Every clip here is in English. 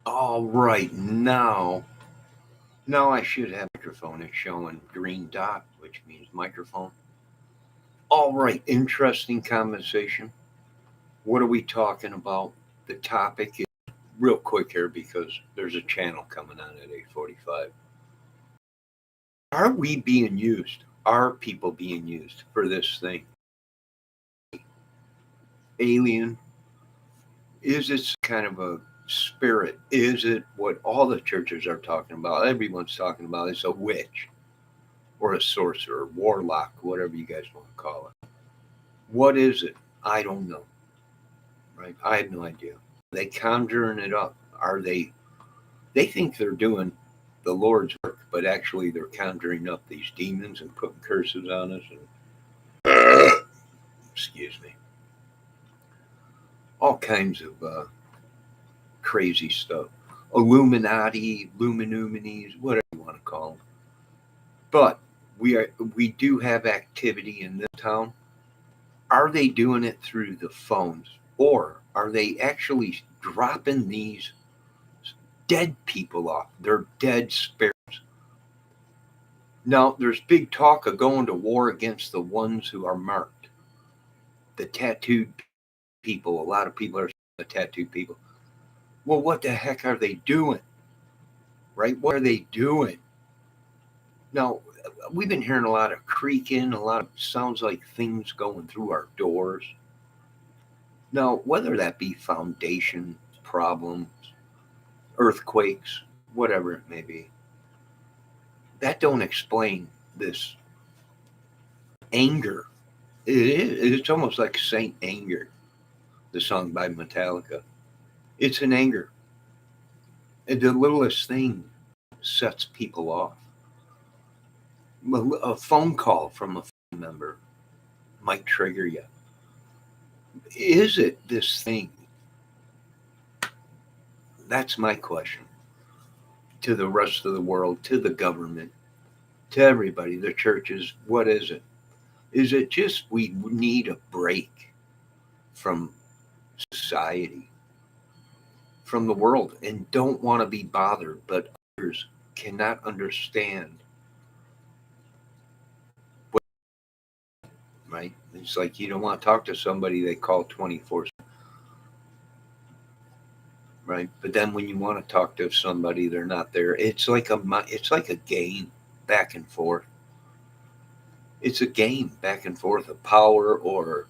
All right, now I should have microphone. It's showing green dot, which means microphone. All right, interesting conversation. What are we talking about? The topic is real quick here because there's a channel coming on at 8:45. Are we being used? Are people being used for this thing? Alien? Is it kind of a spirit? Is it what all the churches are talking about? Everyone's talking about is a witch or a sorcerer, warlock, whatever you guys want to call it. What is it? I don't know. Right? I have no idea. Are they conjuring it up? Are they? They think they're doing the Lord's work, but actually they're conjuring up these demons and putting curses on us. And excuse me, all kinds of crazy stuff. Illuminati, Luminuminis, whatever you want to call them. But we do have activity in this town. Are they doing it through the phones, or are they actually dropping these dead people off? They're dead spirits. Now, there's big talk of going to war against the ones who are marked, the tattooed people. A lot of people are the tattooed people. Well, what the heck are they doing? Right? What are they doing? Now, we've been hearing a lot of creaking, a lot of sounds like things going through our doors. Now, whether that be foundation problems, earthquakes, whatever it may be, that don't explain this anger. It's almost like Saint Anger, the song by Metallica. It's an anger. And the littlest thing sets people off. A phone call from a family member might trigger you. Is it this thing? That's my question to the rest of the world, to the government, to everybody, the churches. What is it? Is it just we need a break from society, from the world, and don't want to be bothered, but others cannot understand what, right? It's like you don't want to talk to somebody they call 24, right? But then when you want to talk to somebody, they're not there. It's like a game back and forth. It's a game back and forth of power, or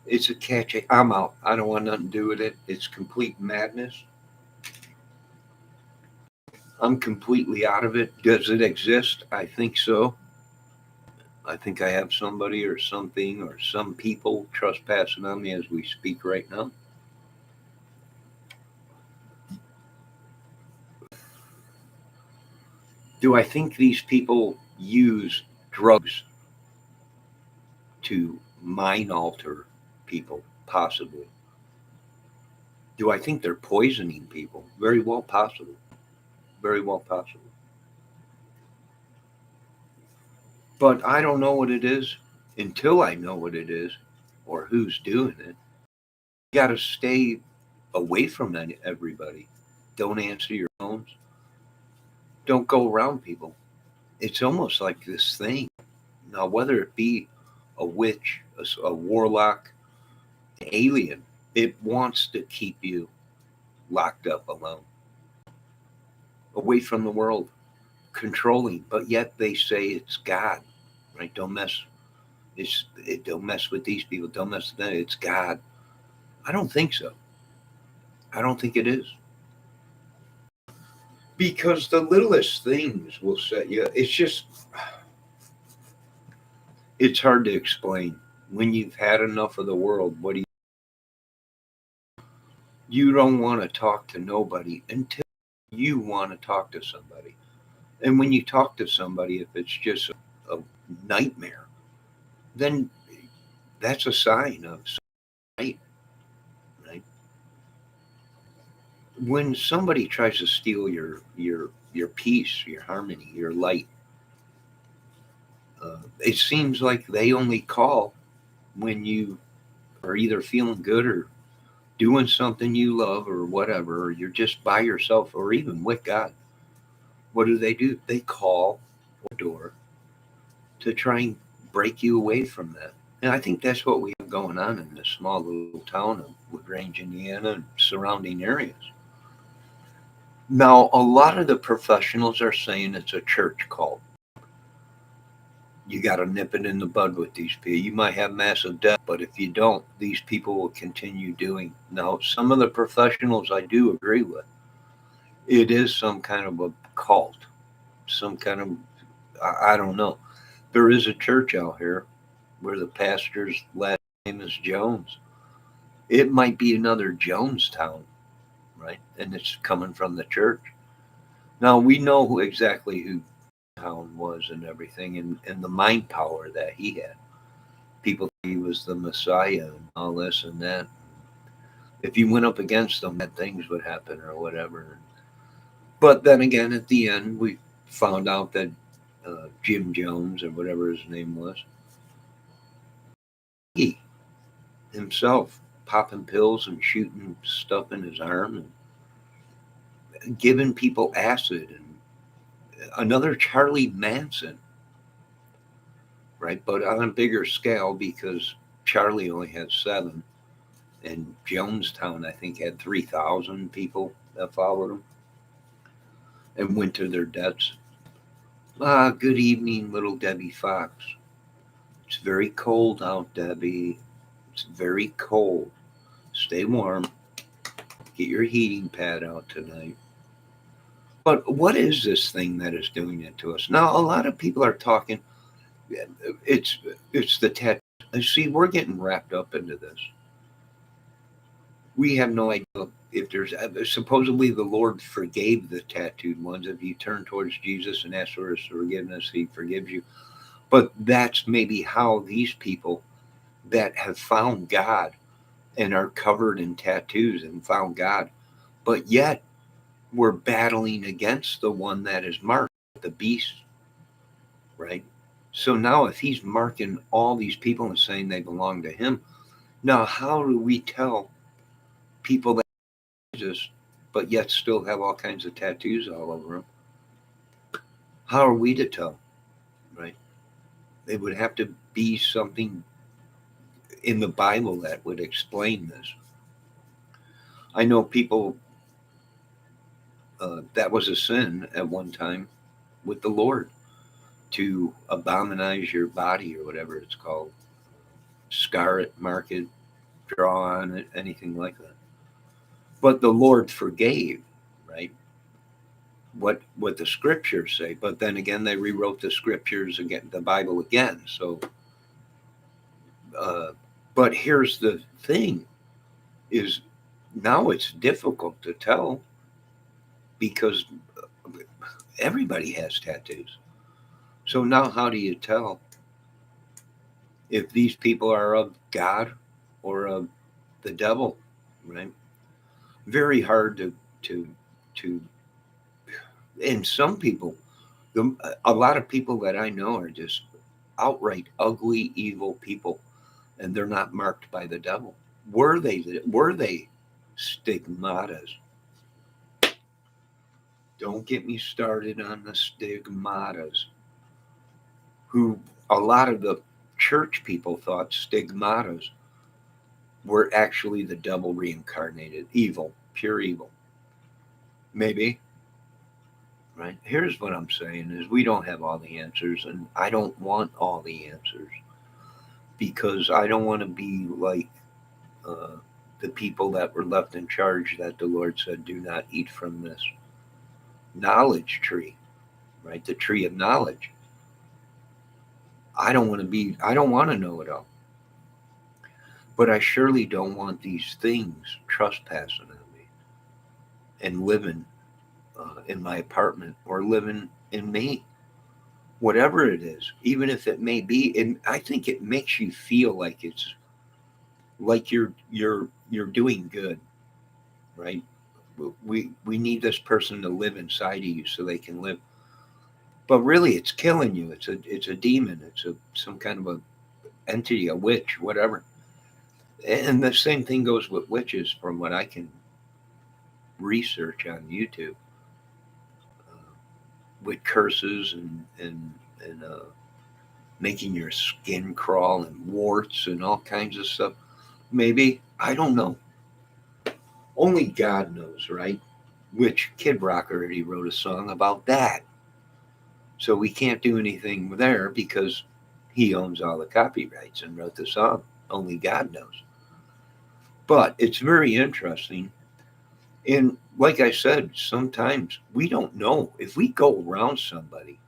it's a catch. I'm out. I don't want nothing to do with it. It's complete madness. I'm completely out of it. Does it exist? I think so. I think I have somebody or something or some people trespassing on me as we speak right now. Do I think these people use drugs to mind alter people? Possibly. Do I think they're poisoning people? Very well possible. Very well possible. But I don't know what it is until I know what it is or who's doing it. You got to stay away from everybody. Don't answer your phones. Don't go around people. It's almost like this thing. Now, whether it be a witch, a warlock, an alien, it wants to keep you locked up alone, away from the world, controlling. But yet they say it's God, right? Don't mess with these people. Don't mess with them. It's God. I don't think so. I don't think it is. Because the littlest things will set you. It's just, it's hard to explain. When you've had enough of the world, what do you don't want to talk to nobody until you want to talk to somebody. And when you talk to somebody, if it's just a nightmare, then that's a sign of night, right? When somebody tries to steal your peace, your harmony, your light, it seems like they only call when you are either feeling good or doing something you love or whatever, or you're just by yourself or even with God, what do? They call the door to try and break you away from that. And I think that's what we have going on in this small little town of LaGrange, Indiana, and surrounding areas. Now, a lot of the professionals are saying it's a church cult. You got to nip it in the bud with these people. You might have massive debt, but if you don't, these people will continue doing. Now, some of the professionals I do agree with. It is some kind of a cult, some kind of, I don't know. There is a church out here where the pastor's last name is Jones. It might be another Jonestown, right? And it's coming from the church. Now, we know exactly who Town was and everything, and the mind power that he had. People thought he was the Messiah and all this and that. If you went up against them, bad things would happen or whatever. But then again, at the end, we found out that Jim Jones or whatever his name was, he himself popping pills and shooting stuff in his arm and giving people acid, and another Charlie Manson, right? But on a bigger scale because Charlie only had seven, and Jonestown I think had 3,000 people that followed him and went to their deaths. Ah, good evening, little Debbie Fox. It's very cold out, Debbie. It's very cold. Stay warm. Get your heating pad out tonight. But what is this thing that is doing it to us? Now, a lot of people are talking. It's it's the tattoo. See, we're getting wrapped up into this. We have no idea if there's supposedly the Lord forgave the tattooed ones. If you turn towards Jesus and ask for his forgiveness, he forgives you. But that's maybe how these people that have found God and are covered in tattoos and found God, but yet we're battling against the one that is marked, the beast, right? So now, if he's marking all these people and saying they belong to him, now how do we tell people that Jesus, but yet still have all kinds of tattoos all over them? How are we to tell, right? It would have to be something in the Bible that would explain this. I know people that was a sin at one time with the Lord to abominize your body or whatever it's called, scar it, mark it, draw on it, anything like that. But the Lord forgave, right? What the scriptures say. But then again, they rewrote the scriptures again, the Bible again. So, uh, but here's the thing: is now it's difficult to tell because everybody has tattoos. So now, how do you tell if these people are of God or of the devil? Right? Very hard to. And some people, a lot of people that I know are just outright ugly, evil people, and they're not marked by the devil. Were they stigmatas? Don't get me started on the stigmatas. Who a lot of the church people thought stigmatas were actually the devil reincarnated, evil, pure evil. Maybe, right? Here's what I'm saying is we don't have all the answers, and I don't want all the answers because I don't want to be like uh, the people that were left in charge that the Lord said, do not eat from this knowledge tree, right? The tree of knowledge. I don't want to know it all. But I surely don't want these things trespassing on me and living in my apartment or living in me, whatever it is, even if it may be. And I think it makes you feel like it's like you're doing good, right? We need this person to live inside of you so they can live. But really, it's killing you. It's a demon. It's some kind of a entity, a witch, whatever. And the same thing goes with witches, from what I can research on YouTube, uh, with curses and making your skin crawl and warts and all kinds of stuff. Maybe, I don't know. Only God knows, right? Which Kid Rock already wrote a song about that. So we can't do anything there because he owns all the copyrights and wrote the song. Only God knows. But it's very interesting. And like I said, sometimes we don't know if we go around somebody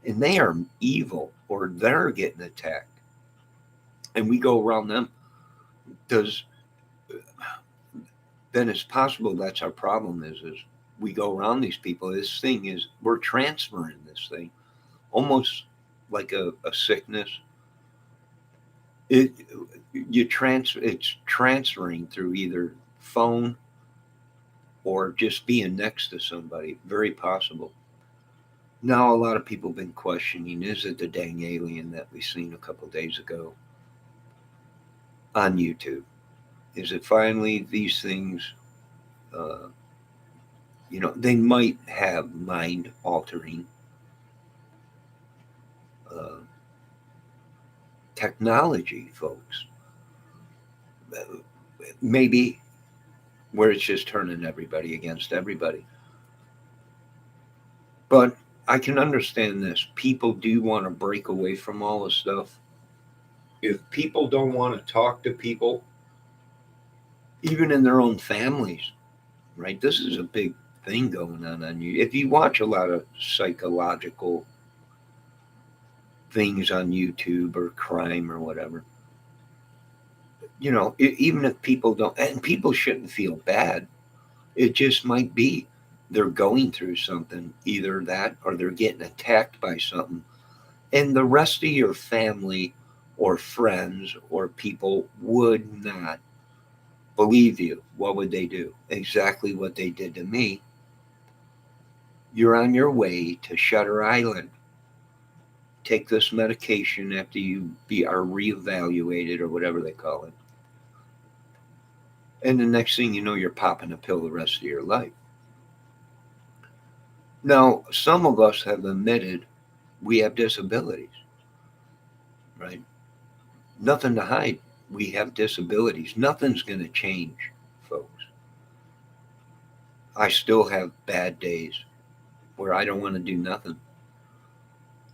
and they are evil or they're getting attacked and we go around them, does then it's possible that's our problem is we go around these people. This thing is we're transferring this thing almost like a sickness. It it's transferring through either phone or just being next to somebody. Very possible. Now a lot of people have been questioning, is it the dang alien that we seen a couple days ago on YouTube? Is it finally these things? Uh, they might have mind altering uh, technology, folks. Maybe where it's just turning everybody against everybody. But I can understand this. People do want to break away from all this stuff. If people don't want to talk to people, even in their own families, right? This is a big thing going on you. If you watch a lot of psychological things on YouTube or crime or whatever, even if people don't, and people shouldn't feel bad, it just might be they're going through something, either that or they're getting attacked by something. And the rest of your family or friends or people would not believe you. What would they do? Exactly what they did to me. You're on your way to Shutter Island. Take this medication after are reevaluated or whatever they call it. And the next thing you know, you're popping a pill the rest of your life. Now, some of us have admitted we have disabilities, right? Nothing to hide. We have disabilities. Nothing's going to change, folks. I still have bad days where I don't want to do nothing,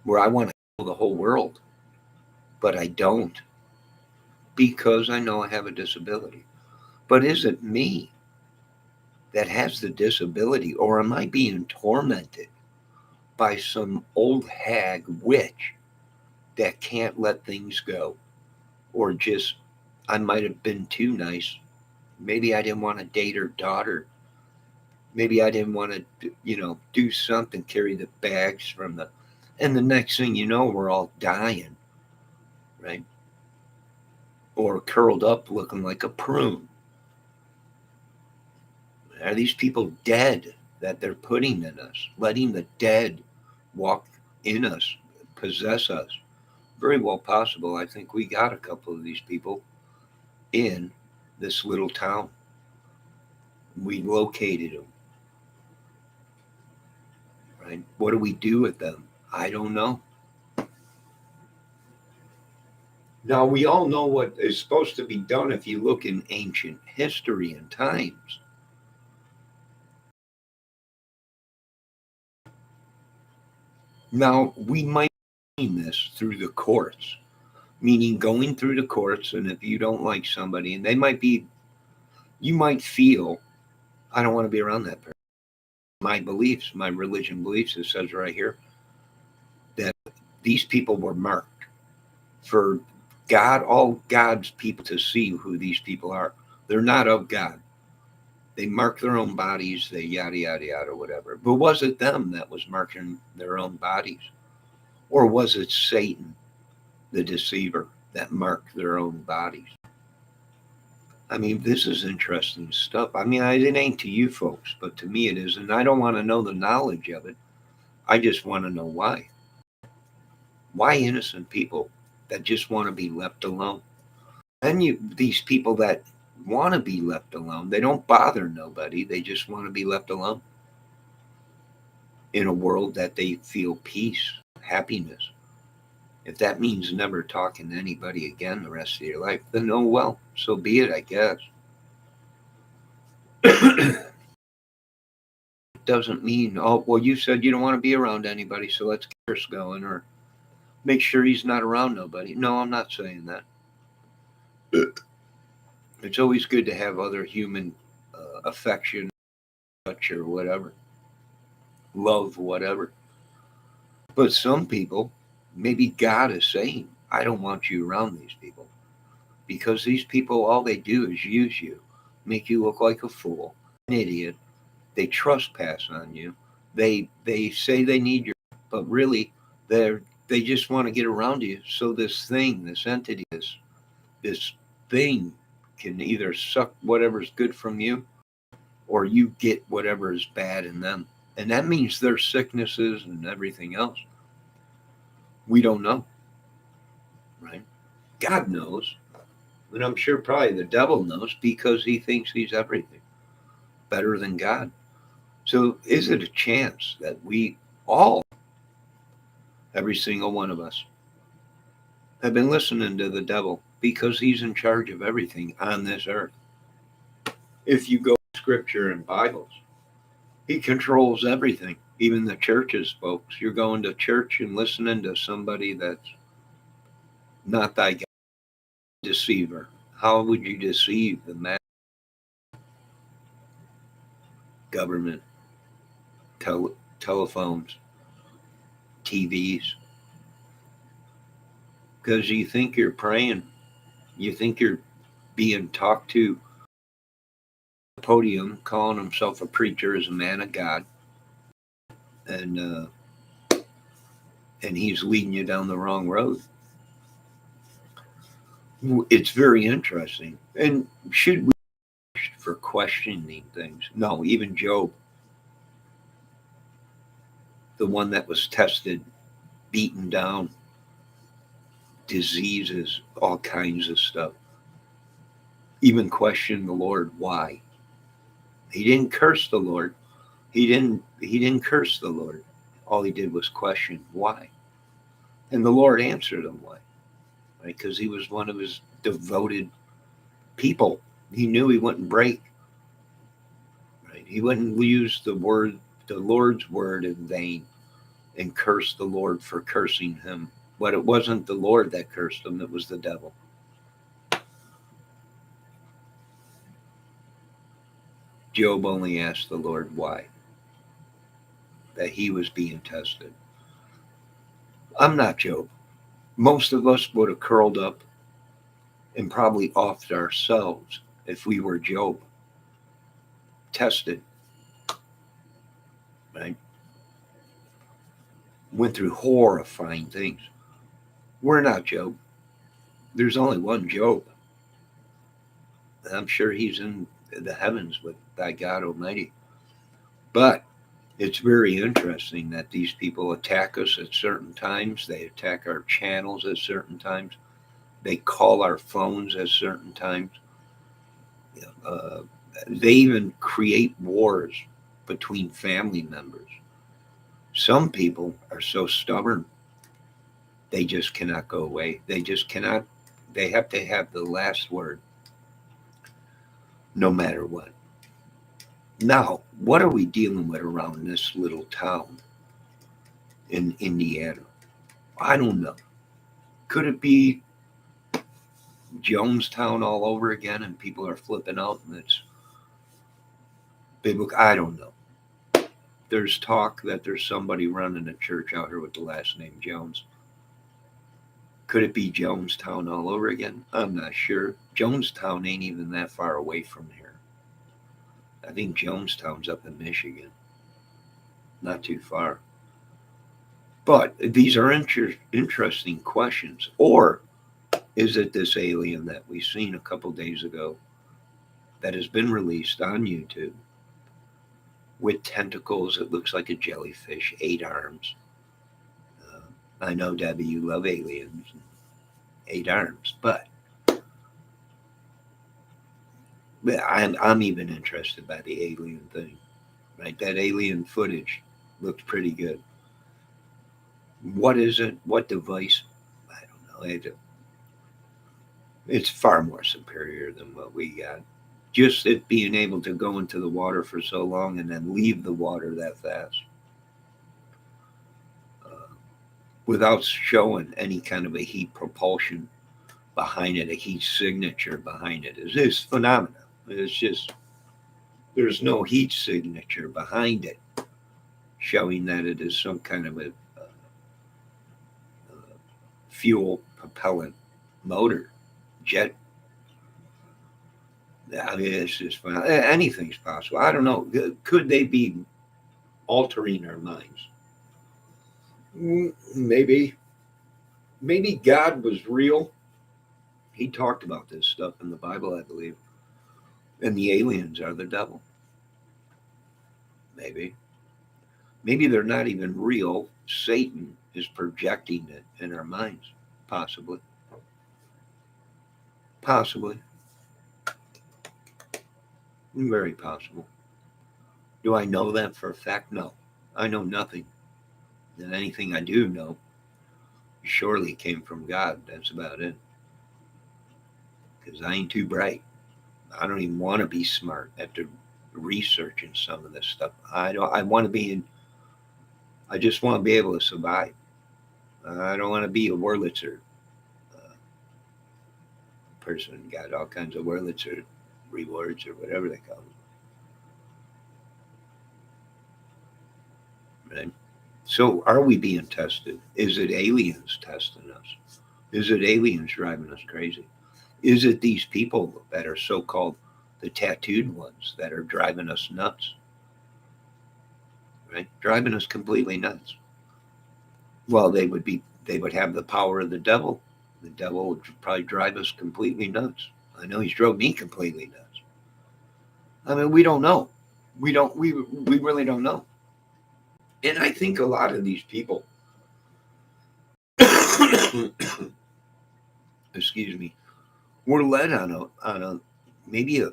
where I want to heal the whole world, but I don't because I know I have a disability. But is it me that has the disability, or am I being tormented by some old hag witch that can't let things go? Or just, I might have been too nice. Maybe I didn't want to date her daughter. Maybe I didn't want to, do something, carry the bags from and the next thing you know, we're all dying, right? Or curled up looking like a prune. Are these people dead that they're putting in us, letting the dead walk in us, possess us? Very well possible. I think we got a couple of these people in this little town. We located them, right? What do we do with them? I don't know. Now, we all know what is supposed to be done if you look in ancient history and times. Now, we might mean this through the courts, meaning going through the courts, and if you don't like somebody, and you might feel, I don't want to be around that person. My beliefs, my religion beliefs, it says right here that these people were marked for God, all God's people to see who these people are. They're not of God. They mark their own bodies, they yada, yada, yada, whatever. But was it them that was marking their own bodies? Or was it Satan, the deceiver, that marked their own bodies? I mean, this is interesting stuff. I mean, it ain't to you folks, but to me it is. And I don't want to know the knowledge of it. I just want to know why. Why innocent people that just want to be left alone? And these people that want to be left alone, they don't bother nobody. They just want to be left alone in a world that they feel peace, happiness. If that means never talking to anybody again the rest of your life, then oh well, so be it, I guess. It doesn't mean, oh, well, you said you don't want to be around anybody, so let's get Chris going or make sure he's not around nobody. No, I'm not saying that. It's always good to have other human affection, touch, or whatever, love, whatever. But some people, maybe God is saying, I don't want you around these people because these people, all they do is use you, make you look like a fool, an idiot. They trespass on you. They say they need you, but really, they just want to get around you. So this thing, this entity, this thing can either suck whatever's good from you or you get whatever is bad in them. And that means their sicknesses and everything else. We don't know, right? God knows. And I'm sure probably the devil knows because he thinks he's everything better than God. So is it a chance that we all, every single one of us, have been listening to the devil because he's in charge of everything on this earth? If you go to scripture and Bibles, he controls everything, even the churches, folks. You're going to church and listening to somebody that's not thy God, deceiver. How would you deceive the mass government, telephones, TVs? Because you think you're praying, you think you're being talked to the podium, calling himself a preacher as a man of God, and and he's leading you down the wrong road. It's very interesting. And should we for questioning things? No, even Job, the one that was tested, beaten down, diseases, all kinds of stuff, even questioned the Lord why. He didn't curse the Lord. He didn't curse the Lord. All he did was question why. And the Lord answered him why. Right? Because he was one of his devoted people. He knew he wouldn't break. Right? He wouldn't use the Lord's word in vain and curse the Lord for cursing him. But it wasn't the Lord that cursed him, it was the devil. Job only asked the Lord why, that he was being tested. I'm not Job. Most of us would have curled up and probably offed ourselves if we were Job. Tested, right? Went through horrifying things. We're not Job. There's only one Job. I'm sure he's in the heavens with thy God Almighty. But it's very interesting that these people attack us at certain times. They attack our channels at certain times. They call our phones at certain times. Uh, they even create wars between family members. Some people are so stubborn, they just cannot go away. They just cannot, they have to have the last word no matter what. Now, what are we dealing with around this little town in Indiana? I don't know. Could it be Jonestown all over again and people are flipping out and it's biblical? I don't know. There's talk that there's somebody running a church out here with the last name Jones. Could it be Jonestown all over again? I'm not sure. Jonestown ain't even that far away from here. I think Jonestown's up in Michigan, not too far. But these are interesting questions. Or is it this alien that we seen a couple days ago that has been released on YouTube with tentacles? It looks like a jellyfish, 8 arms. I know, Debbie, you love aliens, 8 arms, but I'm even interested by the alien thing. Right, that alien footage looks pretty good. What is it? What device? I don't know. It's far more superior than what we got. Just it being able to go into the water for so long and then leave the water that fast, uh, without showing any kind of a heat propulsion behind it, a heat signature behind it, is phenomenal. It's just there's no heat signature behind it showing that it is some kind of a fuel propellant motor jet. I mean, it's just anything's possible. I don't know. Could they be altering our minds? Maybe. Maybe God was real. He talked about this stuff in the Bible, I believe. And the aliens are the devil. Maybe. Maybe they're not even real. Satan is projecting it in our minds. Possibly. Possibly. Very possible. Do I know that for a fact? No. I know nothing. And anything I do know surely came from God. That's about it. Because I ain't too bright. I don't even want to be smart after researching some of this stuff. I don't. I want to be in. I just want to be able to survive. I don't want to be a Wurlitzer uh, person. Got all kinds of Wurlitzer rewards or whatever they call them. Right. So, are we being tested? Is it aliens testing us? Is it aliens driving us crazy? Is it these people that are so called the tattooed ones that are driving us nuts? Right? Driving us completely nuts. Well, they would have the power of the devil. The devil would probably drive us completely nuts. I know he's drove me completely nuts. I mean, we don't know. We really don't know. And I think a lot of these people, excuse me, were led on a maybe a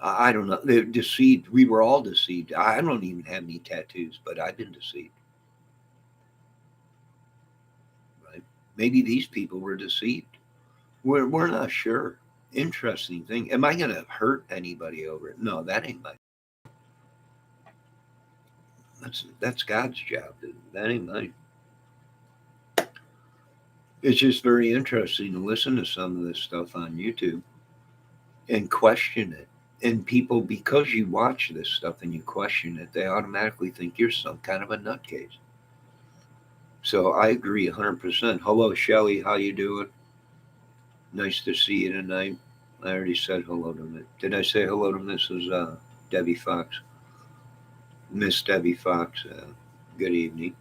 I don't know. They're deceived. We were all deceived. I don't even have any tattoos, but I've been deceived. Right? Maybe these people were deceived. We're not sure. Interesting thing. Am I going to hurt anybody over it? No, that ain't my. That's God's job. That ain't mine. It's just very interesting to listen to some of this stuff on YouTube and question it. And people, because you watch this stuff and you question it, they automatically think you're some kind of a nutcase. So I agree 100%. Hello, Shelly. How you doing? Nice to see you tonight. I already said hello to me. Did I say hello to Mrs. Debbie Fox? Miss Debbie Fox. Good evening.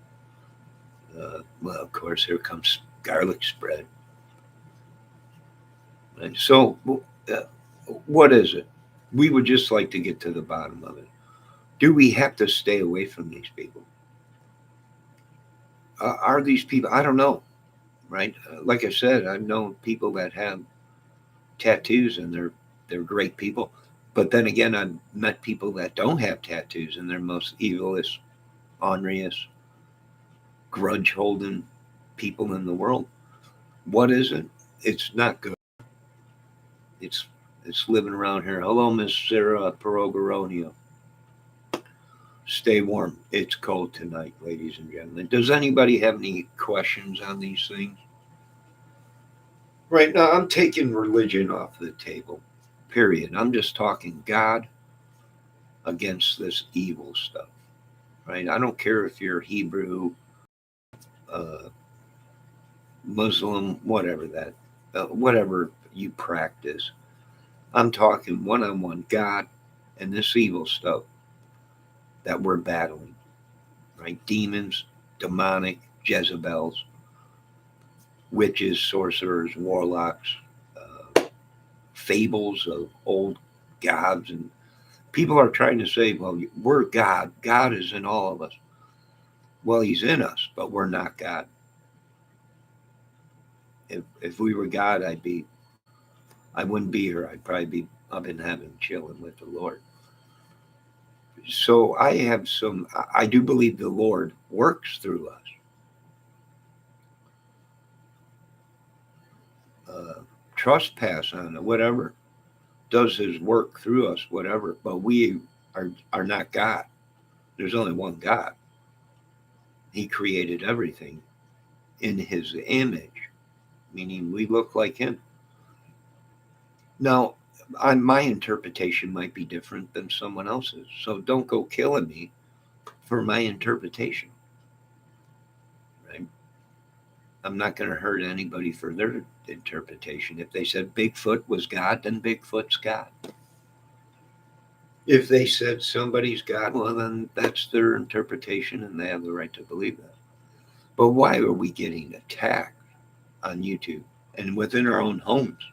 Well, of course, here comes garlic spread. Right? So, uh, what is it? We would just like to get to the bottom of it. Do we have to stay away from these people? Are these people? I don't know. Right? Like I said, I've known people that have tattoos and they're great people. But then again, I've met people that don't have tattoos and they're most evilest, orneriest, grudge holding people in the world. What is it? It's not good. It's it's living around here. Hello, Miss Sarah Perogaronio. Stay warm. It's cold tonight, ladies and gentlemen. Does anybody have any questions on these things? Right now, I'm taking religion off the table. Period. I'm just talking God against this evil stuff. Right? I don't care if you're Hebrew, uh, Muslim, whatever you practice. I'm talking one on one God and this evil stuff that we're battling, right? Demons, demonic, Jezebels, witches, sorcerers, warlocks, fables of old gods. And people are trying to say, well, we're God. God is in all of us. Well, he's in us, but we're not If we were God, I'd I wouldn't be here. I'd probably be up in heaven chilling with the Lord. So I have some, I do believe the Lord works through us. Trespass on it, whatever, does his work through us, whatever. But we are not God. There's only one God. He created everything in his image, meaning we look like him. Now, my interpretation might be different than someone else's. So don't go killing me for my interpretation, right? I'm not going to hurt anybody for their interpretation. If they said Bigfoot was God, then Bigfoot's God. If they said somebody's God, well, then that's their interpretation and they have the right to believe that. But why are we getting attacked on YouTube and within our own homes?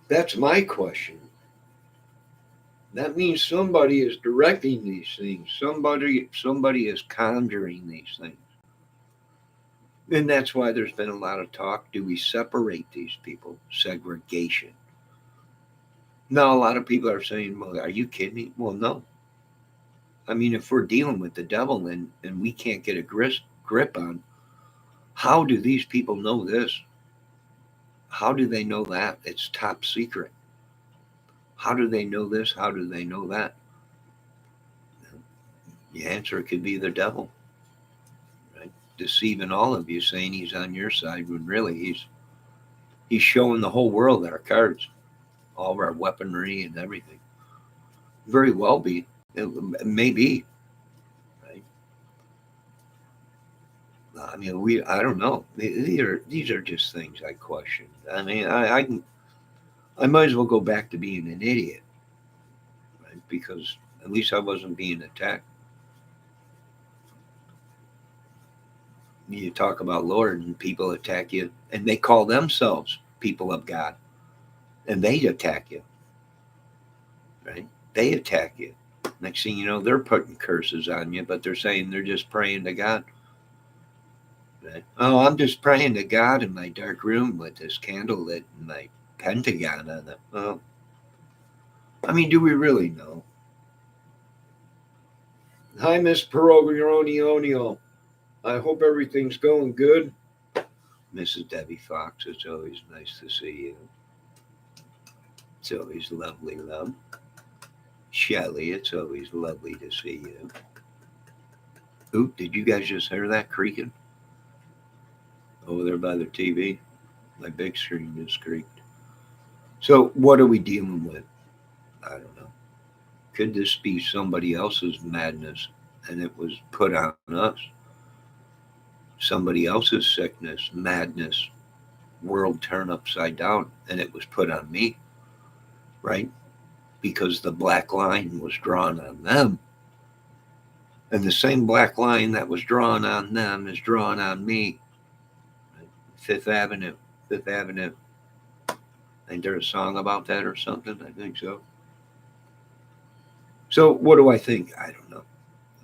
That's my question. That means somebody is directing these things. Somebody is conjuring these things. And that's why there's been a lot of talk. Do we separate these people? Segregation. Now, a lot of people are saying, well, are you kidding me? Well, no. I mean, if we're dealing with the devil and we can't get a grip on how do these people know this? How do they know that? It's top secret. How do they know this? How do they know that? The answer could be the devil, right? Deceiving all of you, saying he's on your side when really he's showing the whole world our cards, all of our weaponry and everything. Very well be. It may be, right? I mean, I don't know. These are just things I question. I mean, I might as well go back to being an idiot, right? Because at least I wasn't being attacked. You talk about Lord and people attack you, and they call themselves people of God, and they attack you, right? They attack you. Next thing you know, they're putting curses on you, but they're saying they're just praying to God. Right? Oh, I'm just praying to God in my dark room with this candle lit and my pentagon on it. Well, I mean, do we really know? Hi, Miss Perogonio. I hope everything's going good. Mrs. Debbie Fox, it's always nice to see you. It's always lovely, love. Shelly, it's always lovely to see you. Oop, did you guys just hear that creaking? Over there by the TV? My big screen just creaked. So, what are we dealing with? I don't know. Could this be somebody else's madness and it was put on us? Somebody else's sickness, madness, world turned upside down and it was put on me, right? Because the black line was drawn on them. And the same black line that was drawn on them is drawn on me. Fifth Avenue, Fifth Avenue. Ain't there a song about that or something? I think so. So what do I think? I don't know.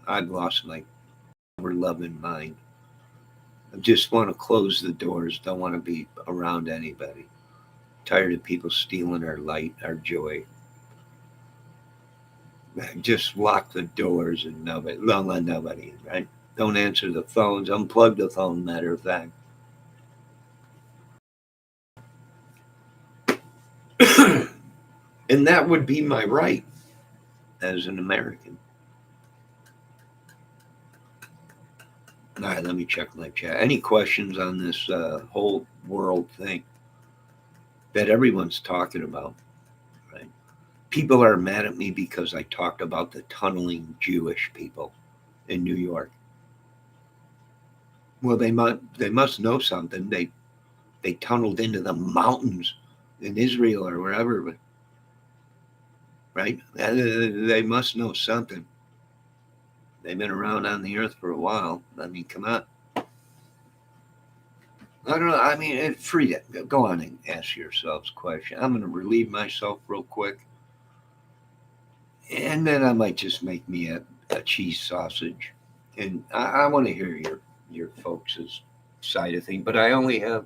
I've lost my ever loving mind. I just want to close the doors. Don't want to be around anybody. Tired of people stealing our light, our joy. Just lock the doors and nobody, don't let nobody in, right? Don't answer the phones. Unplug the phone, matter of fact. And that would be my right as an American. All right, let me check my chat. Any questions on this whole world thing that everyone's talking about? Right? People are mad at me because I talked about the tunneling Jewish people in New York. Well, they must know something. They tunneled into the mountains in Israel or wherever, but right? They must know something. They've been around on the earth for a while. I mean, come on. I don't know. I mean, free it. Go on and ask yourselves questions. I'm going to relieve myself real quick. And then I might just make me a cheese sausage And I want to hear your folks' side of things, but I only have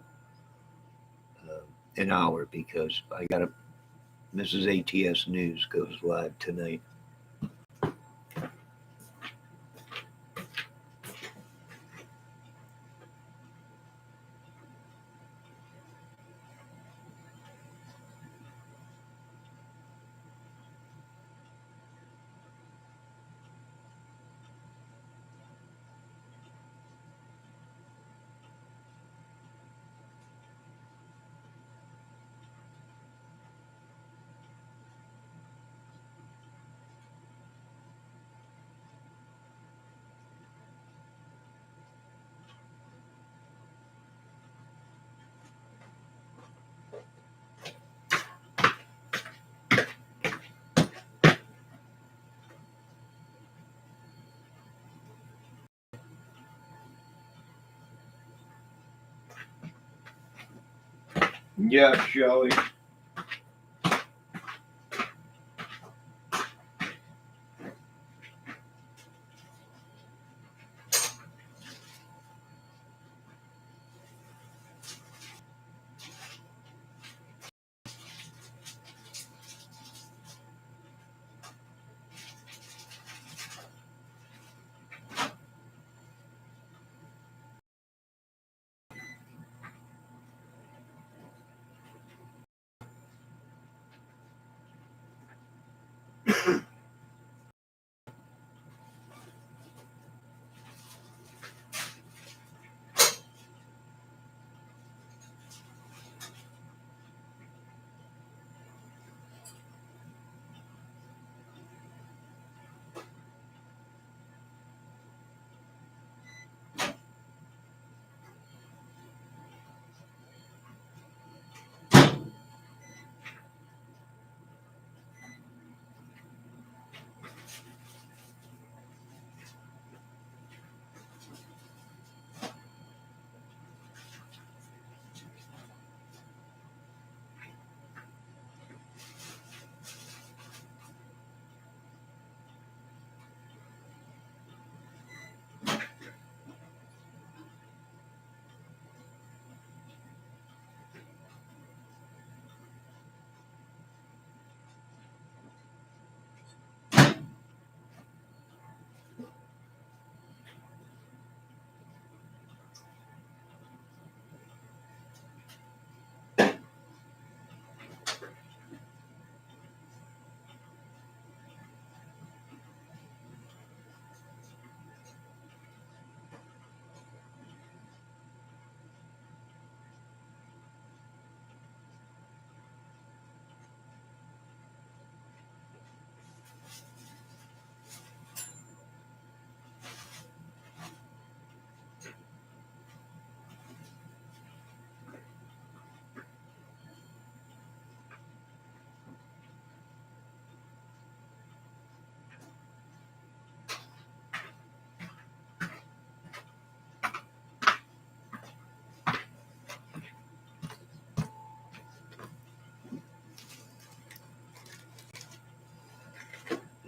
an hour because I got to. Mrs. ATS News goes live tonight. Yeah, Shelley.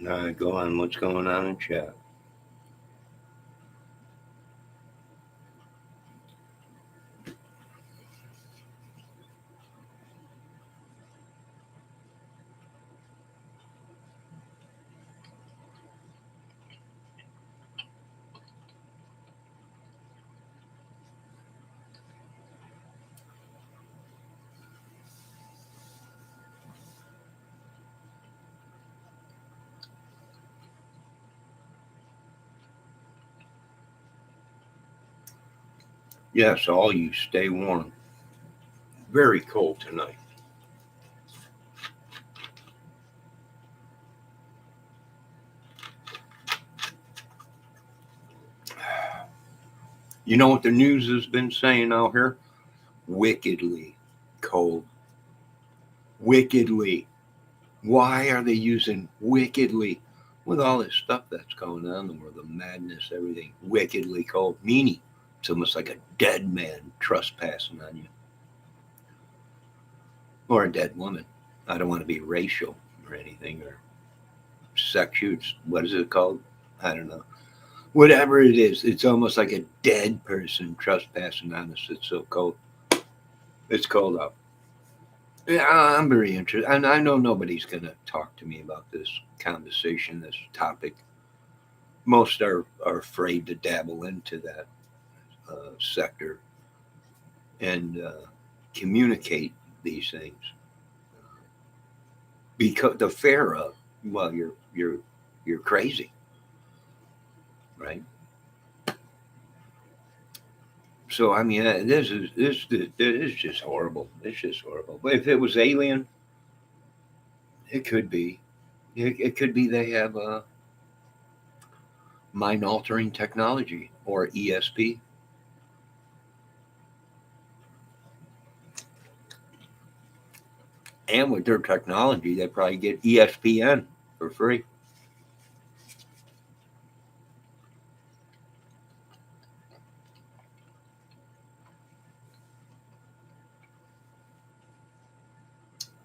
All right, go on. What's going on in chat? Yes, all you stay warm. Very cold tonight. You know what the news has been saying out here? Wickedly cold. Wickedly. Why are they using wickedly? With all this stuff that's going on in the world, the madness, everything, wickedly cold. Meaning, it's almost like a dead man trespassing on you. Or a dead woman. I don't want to be racial or anything, or sexual. What is it called? I don't know. Whatever it is, it's almost like a dead person trespassing on us. It's so cold. It's cold out. Yeah, I'm very interested, and I know nobody's going to talk to me about this conversation, this topic. Most are afraid to dabble into that sector and communicate these things because the fear of, well, you're crazy, right? So I mean, this is just horrible. It's just horrible. But if it was alien, it could be. It could be they have mind altering technology or ESP. And with their technology, they probably get ESPN for free.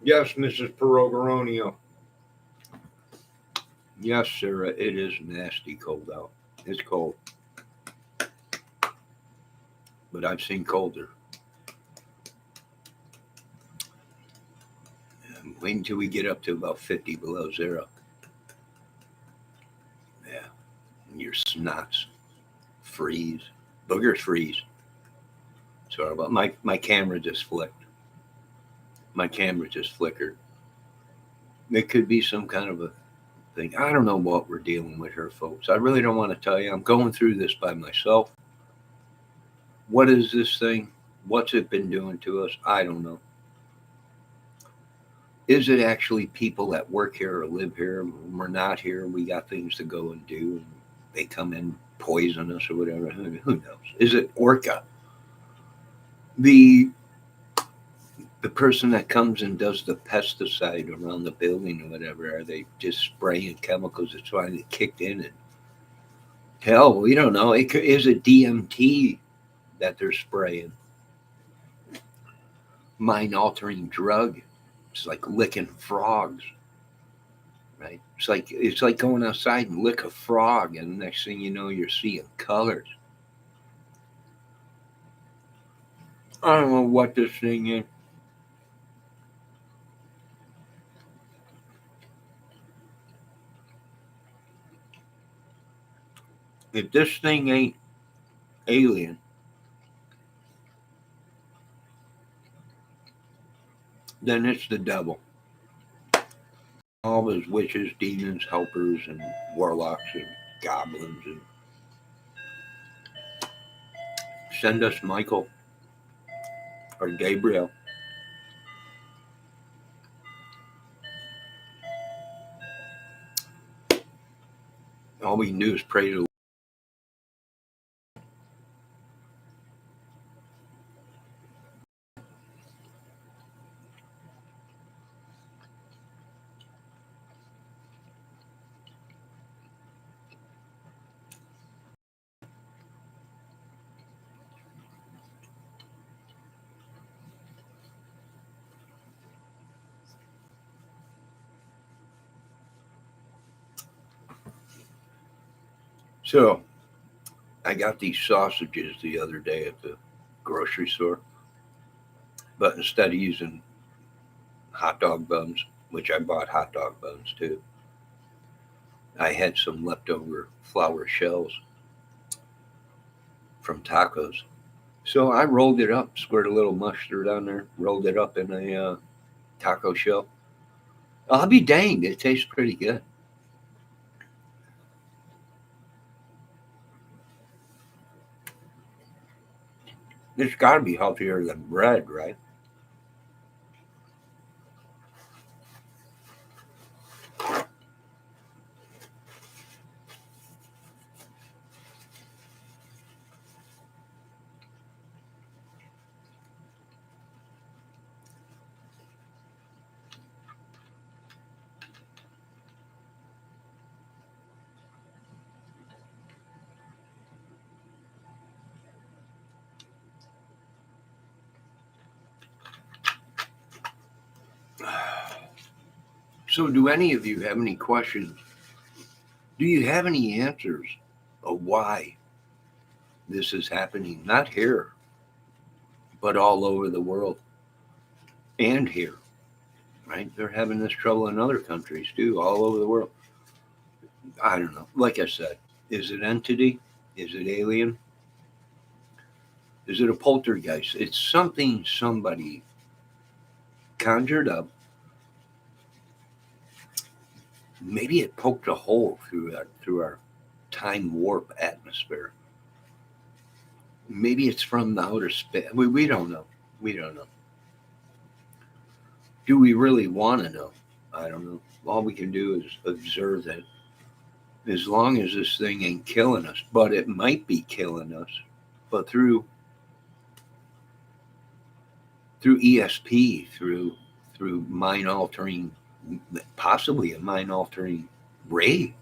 Yes, Mrs. Perogaronio. Yes, Sarah, it is nasty cold out. It's cold, but I've seen colder. Wait until we get up to about 50 below zero. Yeah, and your snots freeze, boogers freeze. Sorry about my camera just flicked. My camera just flickered. It could be some kind of a thing. I don't know what we're dealing with here, folks. I really don't want to tell you. I'm going through this by myself. What is this thing? What's it been doing to us? I don't know. Is it actually people that work here or live here? When we're not here, we got things to go and do, and they come in, poison us or whatever. Who knows? Is it Orca? The the person that comes and does the pesticide around the building or whatever, are they just spraying chemicals that's finally kicked in? And hell, we don't know. Is it DMT that they're spraying? Mind altering drug. It's like licking frogs, right? It's like going outside and lick a frog, and the next thing you know, you're seeing colors. I don't know what this thing is. If this thing ain't alien, then it's the devil. All those witches, demons, helpers, and warlocks and goblins, and send us Michael or Gabriel. All we can do is pray to. So I got these sausages the other day at the grocery store, but instead of using hot dog buns, which I bought hot dog buns too, I had some leftover flour shells from tacos. So I rolled it up, squirted a little mustard on there, rolled it up in a taco shell. I'll be danged, it tastes pretty good. It's got to be healthier than bread, right? So, do any of you have any questions? Do you have any answers of why this is happening, not here, but all over the world and here, right? They're having this trouble in other countries too, all over the world. I don't know. Like I said, is it entity? Is it alien? Is it a poltergeist? It's something somebody conjured up. Maybe it poked a hole through our time warp atmosphere. Maybe it's from the outer space. We don't know. We don't know. Do we really want to know? I don't know. All we can do is observe that as long as this thing ain't killing us, but it might be killing us, but through ESP, through mind altering, possibly a mind altering ray,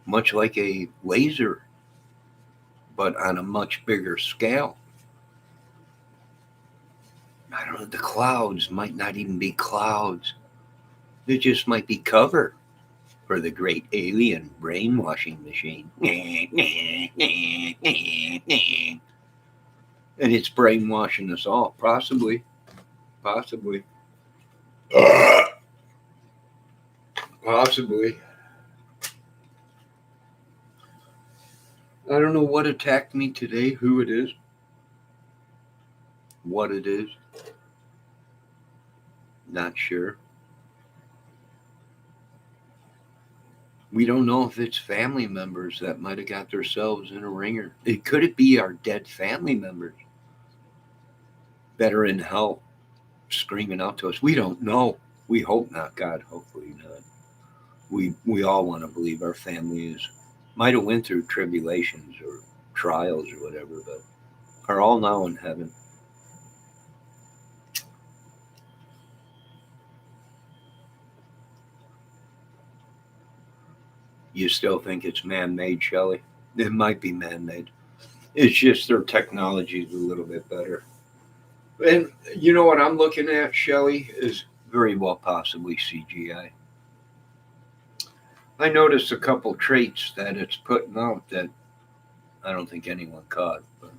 much like a laser, but on a much bigger scale. I don't know. The clouds might not even be clouds. It just might be cover for the great alien brainwashing machine. And it's brainwashing us all, possibly, possibly, possibly. I don't know what attacked me today, who it is, what it is, not sure. We don't know if it's family members that might have got themselves in a ringer. Could it be our dead family members that are in hell screaming out to us? We don't know. We hope not, God. Hopefully not. We all want to believe our families might have went through tribulations or trials or whatever, but are all now in heaven. You still think it's man-made, Shelley? It might be man-made. It's just their technology is a little bit better. And you know what I'm looking at, Shelley, is very well possibly CGI. I noticed a couple traits that it's putting out that I don't think anyone caught. But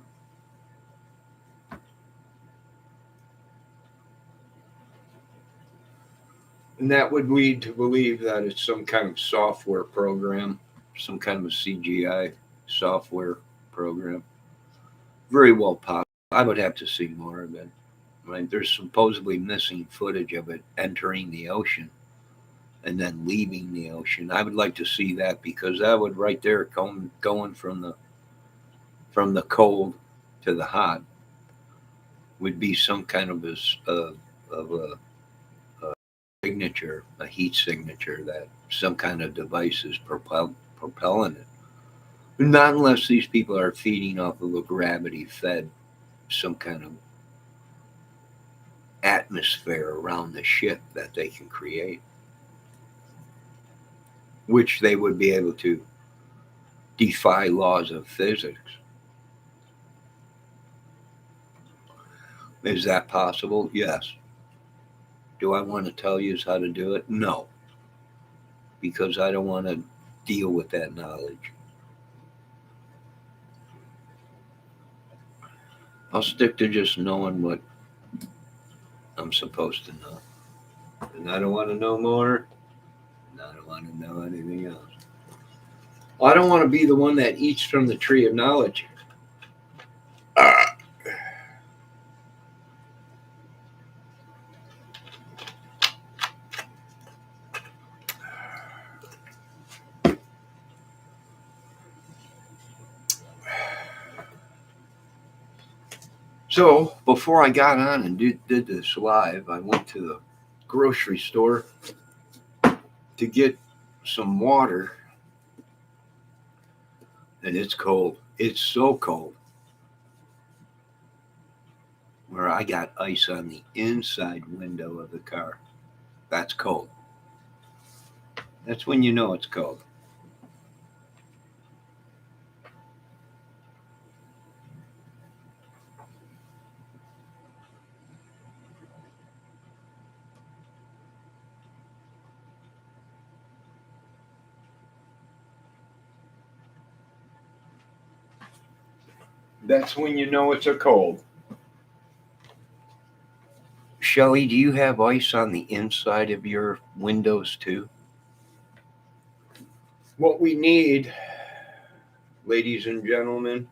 and that would lead to believe that it's some kind of software program, some kind of a CGI software program. Very well possible. I would have to see more of it. Right? There's supposedly missing footage of it entering the ocean and then leaving the ocean. I would like to see that because that would right there going from the cold to the hot would be some kind of a signature, a heat signature that some kind of device is propelling it. Not unless these people are feeding off of a gravity fed some kind of atmosphere around the ship that they can create, which they would be able to defy laws of physics. Is that possible? Yes. Do I want to tell you how to do it? No, because I don't want to deal with that knowledge. I'll stick to just knowing what I'm supposed to know. And I don't want to know more, and I don't want to know anything else. Well, I don't want to be the one that eats from the tree of knowledge. So before I got on and did this live, I went to the grocery store to get some water, and it's cold. It's so cold where I got ice on the inside window of the car. That's cold. That's when you know it's cold. That's when you know it's a cold. Shelly, do you have ice on the inside of your windows too? What we need, ladies and gentlemen,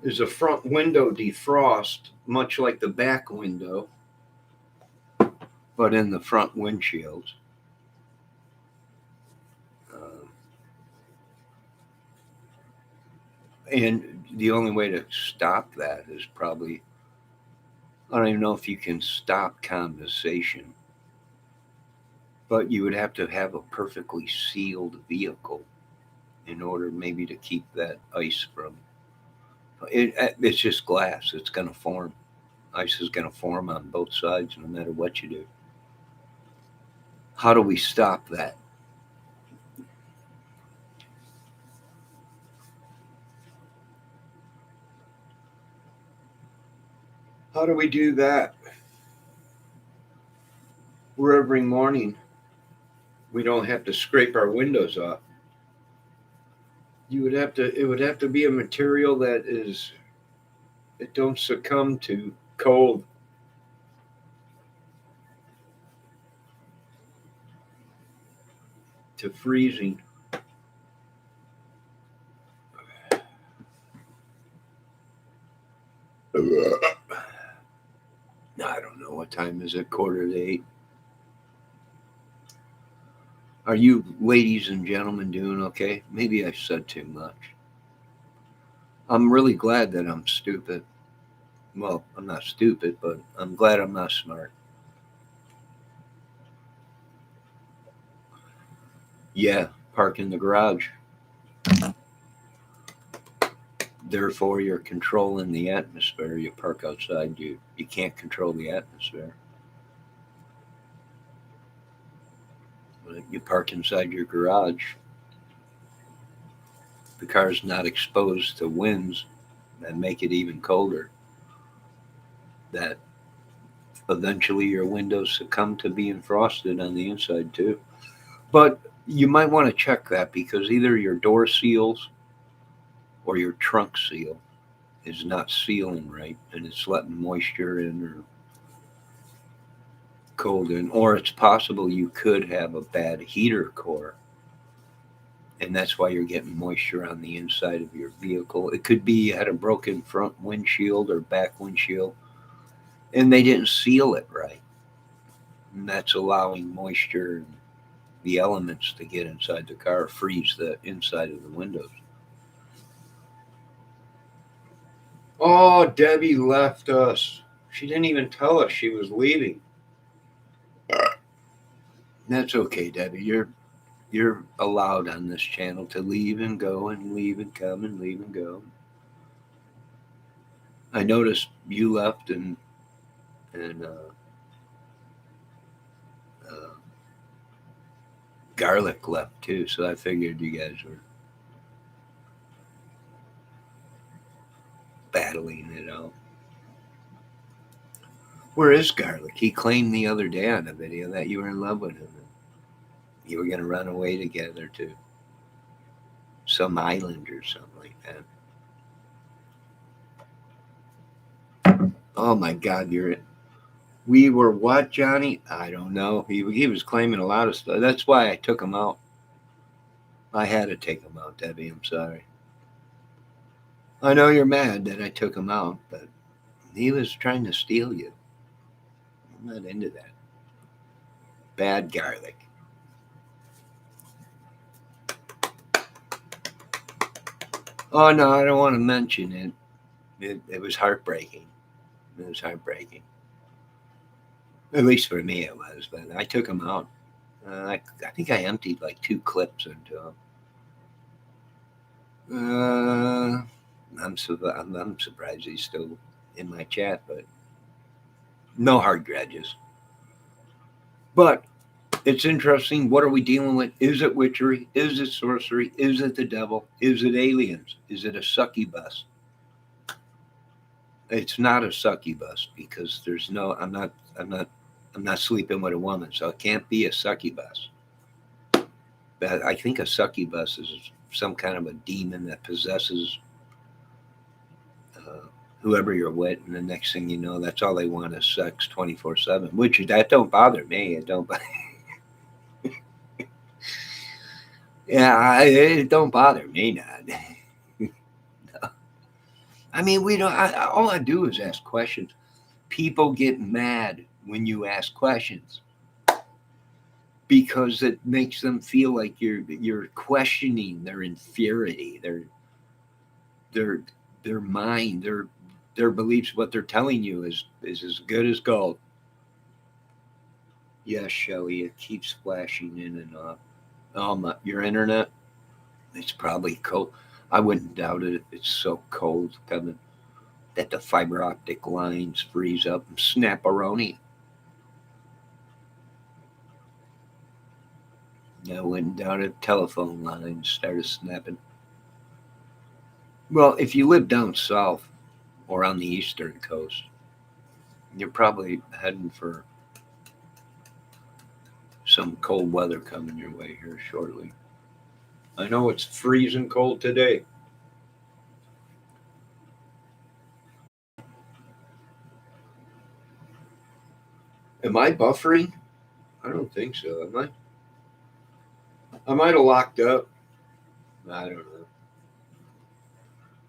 is a front window defrost, much like the back window, but in the front windshields. Um, and the only way to stop that is probably, I don't even know if you can stop condensation, but you would have to have a perfectly sealed vehicle in order maybe to keep that ice from. It's just glass. It's going to form. Ice is going to form on both sides no matter what you do. How do we stop that? How do we do that? Where every morning we don't have to scrape our windows off. It would have to be a material that is, it don't succumb to cold. To freezing. I don't know, what time is it? 7:45. Are you ladies and gentlemen doing okay? Maybe I said too much. I'm really glad that I'm stupid. Well, I'm not stupid, but I'm glad I'm not smart. Yeah, park in the garage. Therefore, you're controlling the atmosphere. You park outside, you can't control the atmosphere. But you park inside your garage. The car's not exposed to winds that make it even colder. That eventually your windows succumb to being frosted on the inside too. But you might want to check that because either your door seals or your trunk seal is not sealing right and it's letting moisture in or cold in. Or it's possible you could have a bad heater core and that's why you're getting moisture on the inside of your vehicle. It could be you had a broken front windshield or back windshield and they didn't seal it right. And that's allowing moisture and the elements to get inside the car, freeze the inside of the windows. Oh, Debbie left us. She didn't even tell us she was leaving. That's okay, Debbie. You're allowed on this channel to leave and go and leave and come and leave and go. I noticed you left and uh, Garlic left too, so I figured you guys were battling it out. Where is Garlic? He claimed the other day on a video that you were in love with him. You were going to run away together to some island or something like that. Oh my God, we were what, Johnny? I don't know. He was claiming a lot of stuff. That's why I took him out. I had to take him out, Debbie. I'm sorry. I know you're mad that I took him out, but he was trying to steal you. I'm not into that. Bad Garlic. Oh no, I don't want to mention it. It was heartbreaking. It was heartbreaking. At least for me, it was. But I took him out. I think I emptied like 2 clips into him. I'm surprised he's still in my chat, but no hard grudges. But it's interesting. What are we dealing with? Is it witchery? Is it sorcery? Is it the devil? Is it aliens? Is it a succubus? It's not a succubus because there's no. I'm not sleeping with a woman, so it can't be a succubus. But I think a succubus is some kind of a demon that possesses whoever you're with, and the next thing you know, that's all they want is sex 24/7. Which that don't bother me. It don't. Yeah, it don't bother me not. I mean, we don't. All I do is ask questions. People get mad when you ask questions because it makes them feel like you're questioning their inferiority, their their mind, their beliefs. What they're telling you is as good as gold. Yes, Shelly, it keeps flashing in and off. Your internet, it's probably cold. I wouldn't doubt it if it's so cold coming that the fiber optic lines freeze up and snap-a-roni. I wouldn't doubt it. Telephone lines started snapping. Well, if you live down south or on the eastern coast, you're probably heading for some cold weather coming your way here shortly. I know it's freezing cold today. Am I buffering? I don't think so. Am I? I might have locked up. I don't know.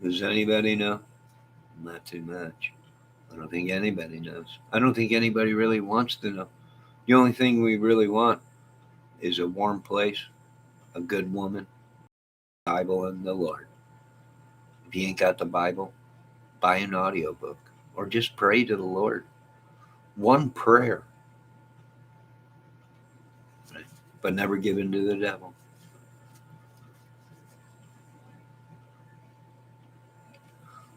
Does anybody know? Not too much. I don't think anybody knows. I don't think anybody really wants to know. The only thing we really want is a warm place, a good woman, Bible, and the Lord. If you ain't got the Bible, buy an audiobook or just pray to the Lord. One prayer, right? But never give in to the devil.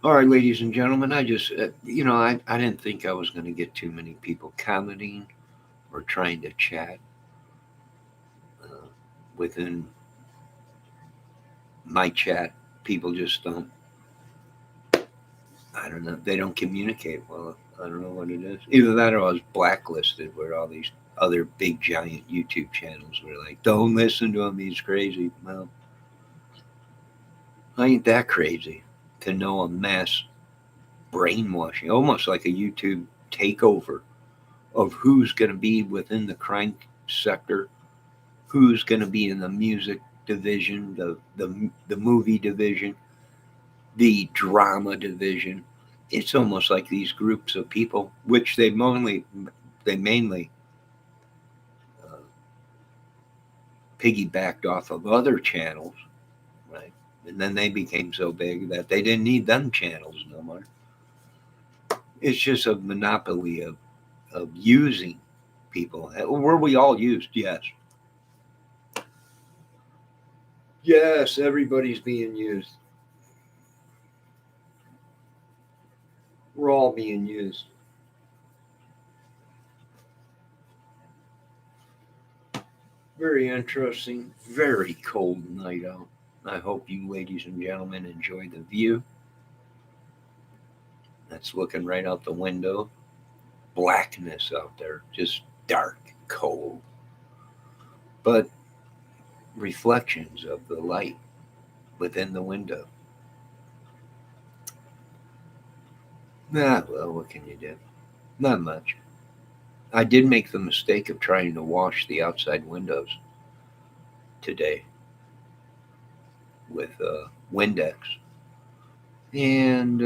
All right, ladies and gentlemen, I just, I didn't think I was going to get too many people commenting or trying to chat uh, within my chat. People just don't, I don't know, they don't communicate well. I don't know what it is. Either that or I was blacklisted where all these other big giant YouTube channels were like, don't listen to him, he's crazy. Well, I ain't that crazy to know a mass brainwashing, almost like a YouTube takeover of who's going to be within the crime sector, who's going to be in the music division, the movie division, the drama division. It's almost like these groups of people, which they mainly uh, piggybacked off of other channels, right? And then they became so big that they didn't need them channels no more. It's just a monopoly of using people. Were we all used? Yes. Yes, everybody's being used. We're all being used. Very interesting. Very cold night out. I hope you, ladies and gentlemen, enjoy the view. That's looking right out the window. Blackness out there, just dark, cold, but reflections of the light within the window. Well, what can you do? Not much. I did make the mistake of trying to wash the outside windows today with Windex, and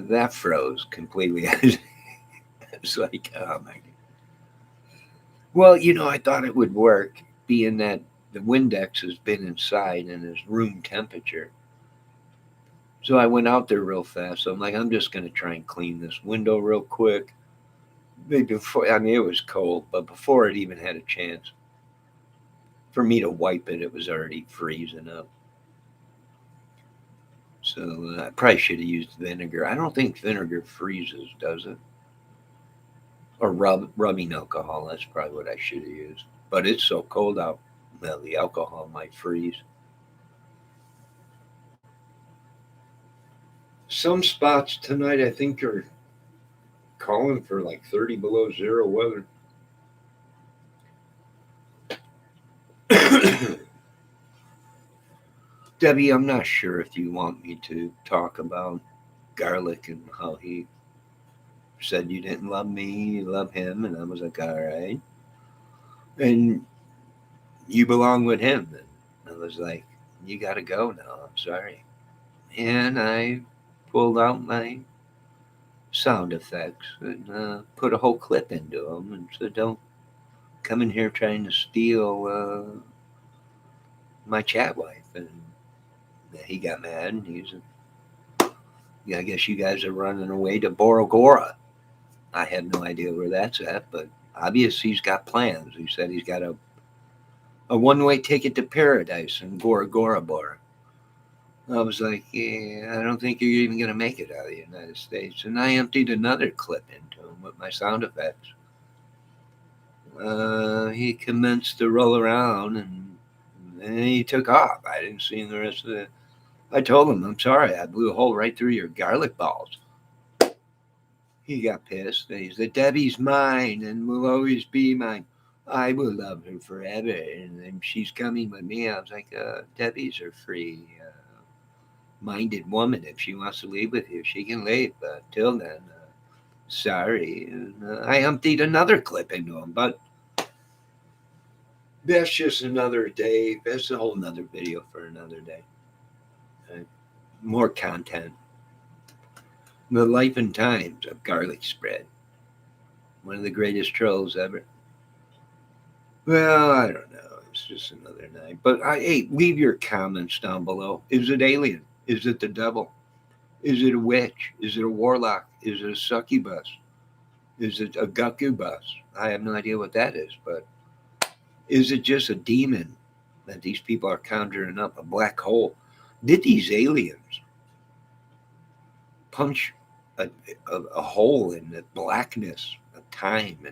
that froze completely. It's like, oh my god. Well, I thought it would work, being that the Windex has been inside and is room temperature. So I went out there real fast. So I'm like, I'm just going to try and clean this window real quick. Maybe before, I mean, it was cold, but before it even had a chance for me to wipe it, it was already freezing up. So I probably should have used vinegar. I don't think vinegar freezes, does it? Or rubbing alcohol. That's probably what I should have used. But it's so cold out. Well, the alcohol might freeze. Some spots tonight, I think, are calling for like 30 below zero weather. Debbie, I'm not sure if you want me to talk about garlic and how he said you didn't love me, you love him, and I was like, all right, and you belong with him. And I was like, you got to go now. I'm sorry. And I pulled out my sound effects and put a whole clip into them and said, don't come in here trying to steal my chat wife. And he got mad and he's, yeah, I guess you guys are running away to Bora Bora. I have no idea where that's at, but obviously he's got plans. He said he's got a one-way ticket to paradise in Bora Bora. I was like, yeah, I don't think you're even going to make it out of the United States. And I emptied another clip into him with my sound effects. He commenced to roll around and he took off. I didn't see him the rest of it. I told him, I'm sorry, I blew a hole right through your garlic balls. He got pissed. He said, Debbie's mine and will always be mine. I will love her forever. And she's coming with me. I was like, Debbie's are free. Minded woman. If she wants to leave with you, she can leave. But till then, sorry. And, I emptied another clip into him. But that's just another day. That's a whole nother video for another day. More content. The life and times of garlic spread. One of the greatest trolls ever. Well, I don't know. It's just another night. But hey, leave your comments down below. Is it alien? Is it the devil? Is it a witch? Is it a warlock? Is it a succubus? Is it a guccubus? I have no idea what that is, but is it just a demon that these people are conjuring up, a black hole? Did these aliens punch a hole in the blackness of time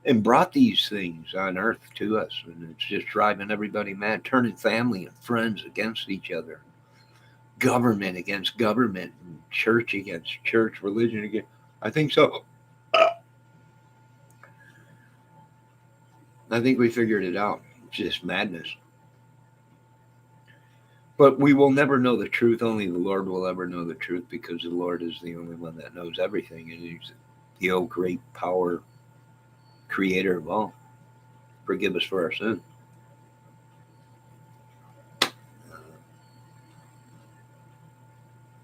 and brought these things on Earth to us? And it's just driving everybody mad, turning family and friends against each other, government against government, and church against church, religion against. I think so. I think we figured it out. It's just madness. But we will never know the truth. Only the Lord will ever know the truth because the Lord is the only one that knows everything. And He's the old great power creator of all. Forgive us for our sins.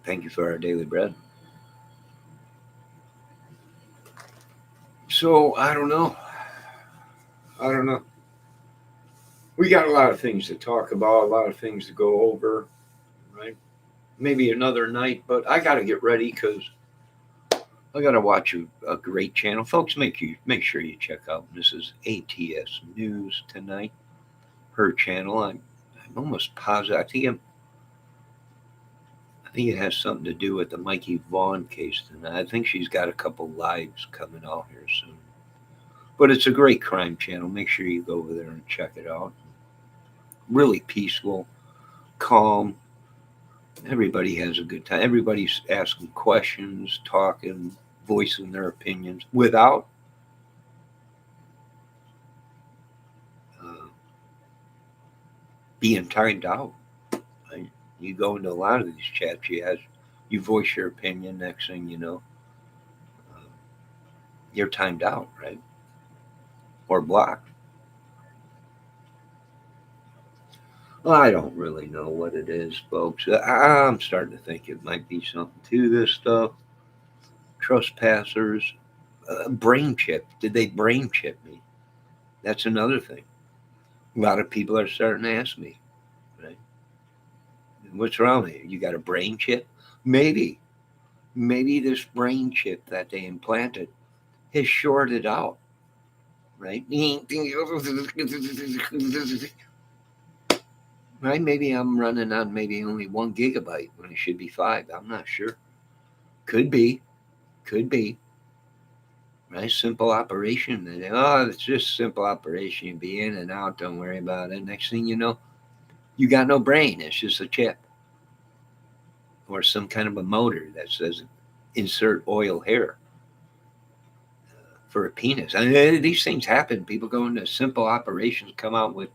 Thank you for our daily bread. So, I don't know. We got a lot of things to talk about, a lot of things to go over, right? Maybe another night, but I got to get ready because I got to watch a great channel. Folks, make sure you check out Mrs. ATS News tonight. Her channel. I'm almost positive. I think it has something to do with the Mikey Vaughn case tonight. I think she's got a couple lives coming out here soon. But it's a great crime channel. Make sure you go over there and check it out. Really peaceful, calm. Everybody has a good time. Everybody's asking questions, talking, voicing their opinions without being timed out. Right? You go into a lot of these chats, you voice your opinion. Next thing you know, you're timed out, right? Or blocked. Well, I don't really know what it is, folks. I'm starting to think it might be something to this stuff. Trespassers, brain chip. Did they brain chip me? That's another thing. A lot of people are starting to ask me, right? What's wrong with you? You got a brain chip? Maybe. Maybe this brain chip that they implanted has shorted out, right? Right? Maybe I'm running on maybe only 1 gigabyte when it should be 5. I'm not sure. Could be. Could be. Right? Simple operation. Oh, it's just simple operation. You be in and out. Don't worry about it. Next thing you know, you got no brain. It's just a chip. Or some kind of a motor that says insert oil here for a penis. I mean, these things happen. People go into simple operations, come out with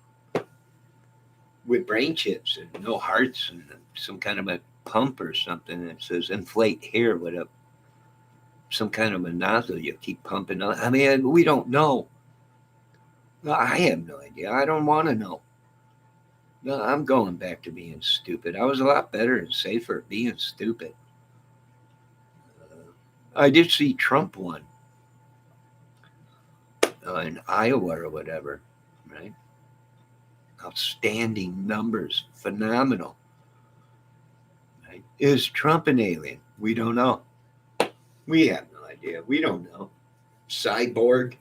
brain chips and no hearts and some kind of a pump or something that says inflate hair with some kind of a nozzle you keep pumping on. I mean, we don't know. No, I have no idea. I don't want to know. No, I'm going back to being stupid. I was a lot better and safer at being stupid. I did see Trump won in Iowa or whatever, right? Outstanding numbers, phenomenal. Right? Is Trump an alien? We don't know. We have no idea. We don't know. Cyborg,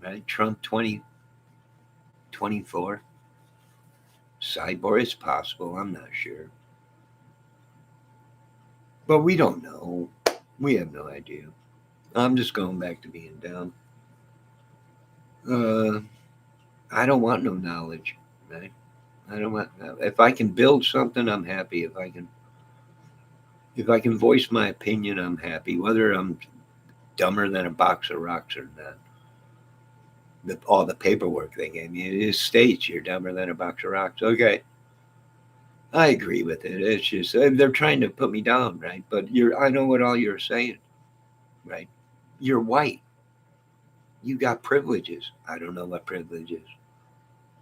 right? Trump 2024. Cyborg is possible. I'm not sure. But we don't know. We have no idea. I'm just going back to being dumb. Uh, I don't want no knowledge, right? I don't want. If I can build something, I'm happy. If I can voice my opinion, I'm happy. Whether I'm dumber than a box of rocks or not. All the paperwork they gave me, it states you're dumber than a box of rocks. Okay, I agree with it. It's just they're trying to put me down, right? But I know what all you're saying, right? You're white. You got privileges. I don't know what privileges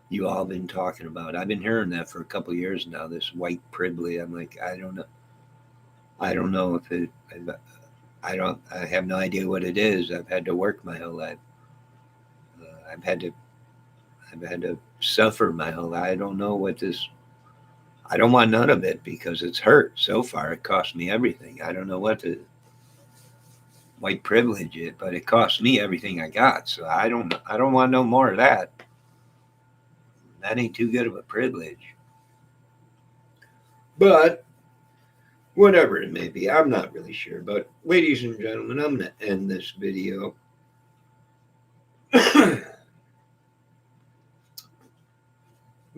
you all been talking about. I've been hearing that for a couple of years now. This white privilege. I'm like, I don't know. I don't know if it. I don't. I have no idea what it is. I've had to work my whole life. I've had to. I've had to suffer my whole life. I don't know what this. I don't want none of it because it's hurt so far. It cost me everything. I don't know what the white privilege is, but it cost me everything I got. So I don't. I don't want no more of that. That ain't too good of a privilege. But whatever it may be, I'm not really sure. But ladies and gentlemen, I'm going to end this video.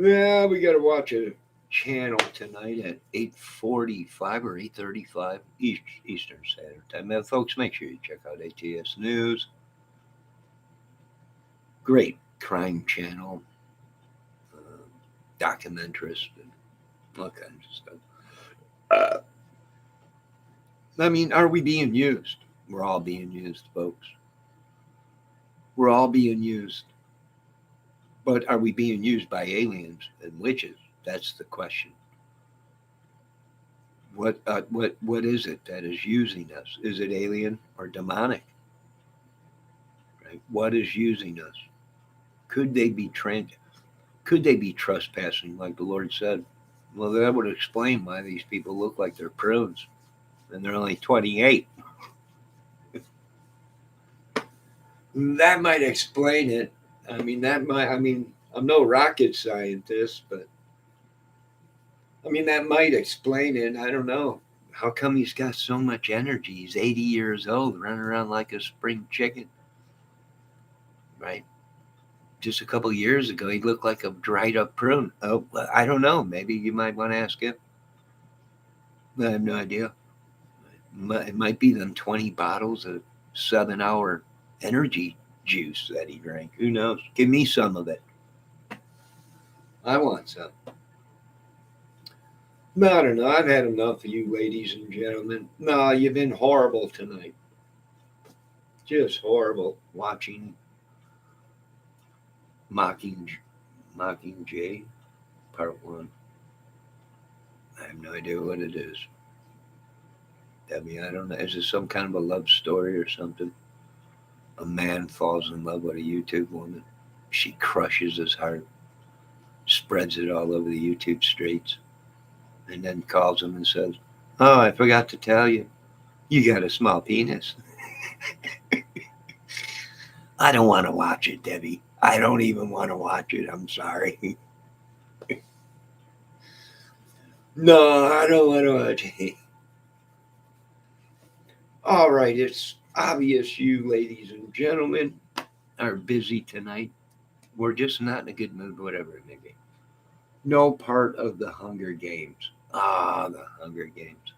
Yeah, we got to watch a channel tonight at 8:45 or 8:35 Eastern Standard Time. Now, folks, make sure you check out ATS News. Great crime channel, documentarist, and all kinds of stuff. I mean, are we being used? We're all being used, folks. We're all being used. But are we being used by aliens and witches? That's the question. What is it that is using us? Is it alien or demonic? Right? What is using us? Could they be Could they be trespassing, like the Lord said? Well, that would explain why these people look like they're prunes, and they're only 28. That might explain it. I mean, that might. I mean, I'm no rocket scientist, but I mean that might explain it. I don't know. How come he's got so much energy? He's 80 years old, running around like a spring chicken, right? Just a couple years ago, he looked like a dried up prune. Oh, I don't know. Maybe you might want to ask him. I have no idea. It might be them 20 bottles of 7 hour energy juice that he drank. Who knows? Give me some of it. I want some. No, I don't know. I've had enough of you, ladies and gentlemen. No, you've been horrible tonight. Just horrible watching Mocking Mockingjay Part 1. I have no idea what it is. Debbie, I don't know. Is it some kind of a love story or something? A man falls in love with a YouTube woman. She crushes his heart, spreads it all over the YouTube streets, and then calls him and says, "Oh, I forgot to tell you, you got a small penis." I don't want to watch it, Debbie. I don't even want to watch it. I'm sorry. No, I don't want to watch it. All right, it's obvious you, ladies and gentlemen, are busy tonight. We're just not in a good mood, whatever it may be. No part of the Hunger Games. The Hunger Games.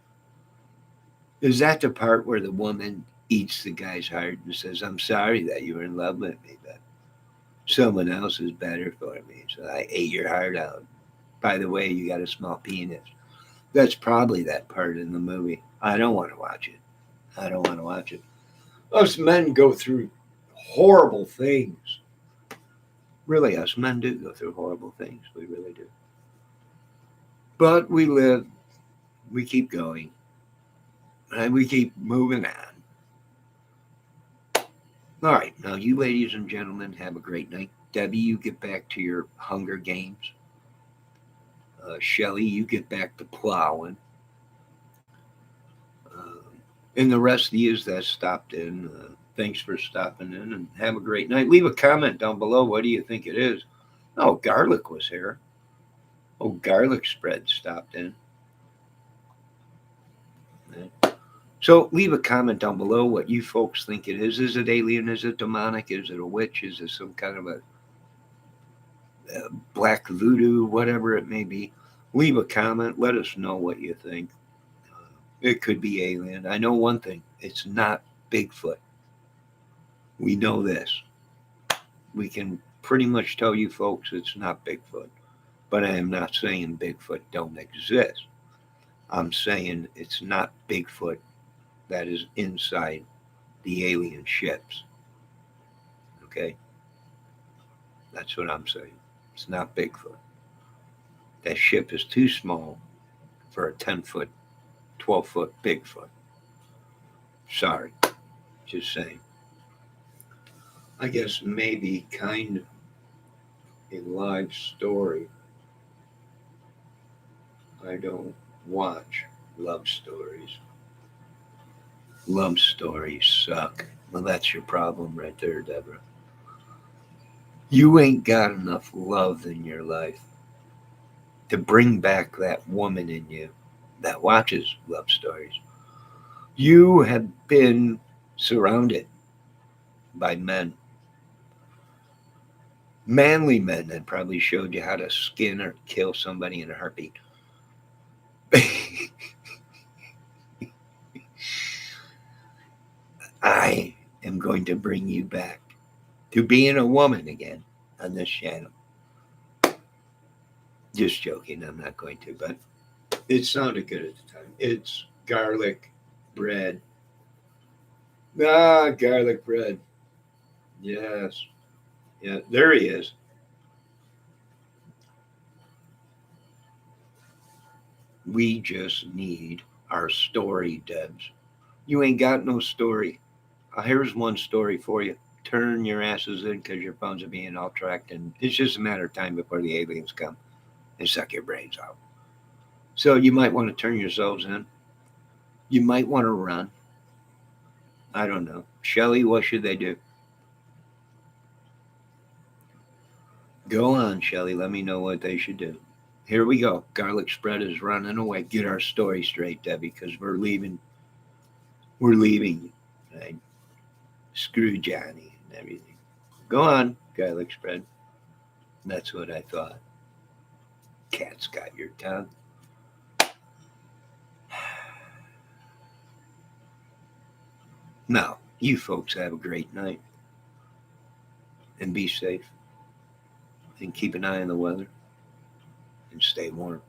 Is that the part where the woman eats the guy's heart and says, "I'm sorry that you were in love with me, but someone else is better for me, so I ate your heart out. By the way, you got a small penis." That's probably that part in the movie. I don't want to watch it. I don't want to watch it. Us men go through horrible things. Really, us men do go through horrible things. We really do. But we live, we keep going, and we keep moving on. All right, now you ladies and gentlemen have a great night. Debbie, you get back to your Hunger Games. Shelly, you get back to plowing. And the rest of you that stopped in, thanks for stopping in and have a great night. Leave a comment down below. What do you think it is? Oh, Garlic was here. Oh, Garlic Spread stopped in. So leave a comment down below what you folks think it is. Is it alien? Is it demonic? Is it a witch? Is it some kind of a black voodoo? Whatever it may be. Leave a comment. Let us know what you think. It could be alien. I know one thing. It's not Bigfoot. We know this. We can pretty much tell you folks it's not Bigfoot. But I am not saying Bigfoot don't exist. I'm saying it's not Bigfoot that is inside the alien ships. Okay? That's what I'm saying. It's not Bigfoot. That ship is too small for a 10-foot, 12-foot Bigfoot. Sorry. Just saying. I guess maybe kind of a live story. I don't watch love stories. Love stories suck. Well, that's your problem right there, Deborah. You ain't got enough love in your life to bring back that woman in you that watches love stories. You have been surrounded by men, manly men that probably showed you how to skin or kill somebody in a heartbeat. I am going to bring you back to being a woman again on this channel. Just joking, I'm not going to, but it sounded good at the time. It's garlic bread. Ah, garlic bread. Yes. Yeah, there he is. We just need our story, Debs. You ain't got no story. Here's one story for you. Turn your asses in because your phones are being all tracked, and it's just a matter of time before the aliens come and suck your brains out. So you might want to turn yourselves in. You might want to run. I don't know. Shelly, what should they do? Go on, Shelly. Let me know what they should do. Here we go. Garlic spread is running away. Get our story straight, Debbie, because we're leaving. We're leaving. Right? Screw Johnny and everything. Go on, garlic spread. That's what I thought. Cat's got your tongue. Now, you folks have a great night. And be safe. And keep an eye on the weather. And stay warm.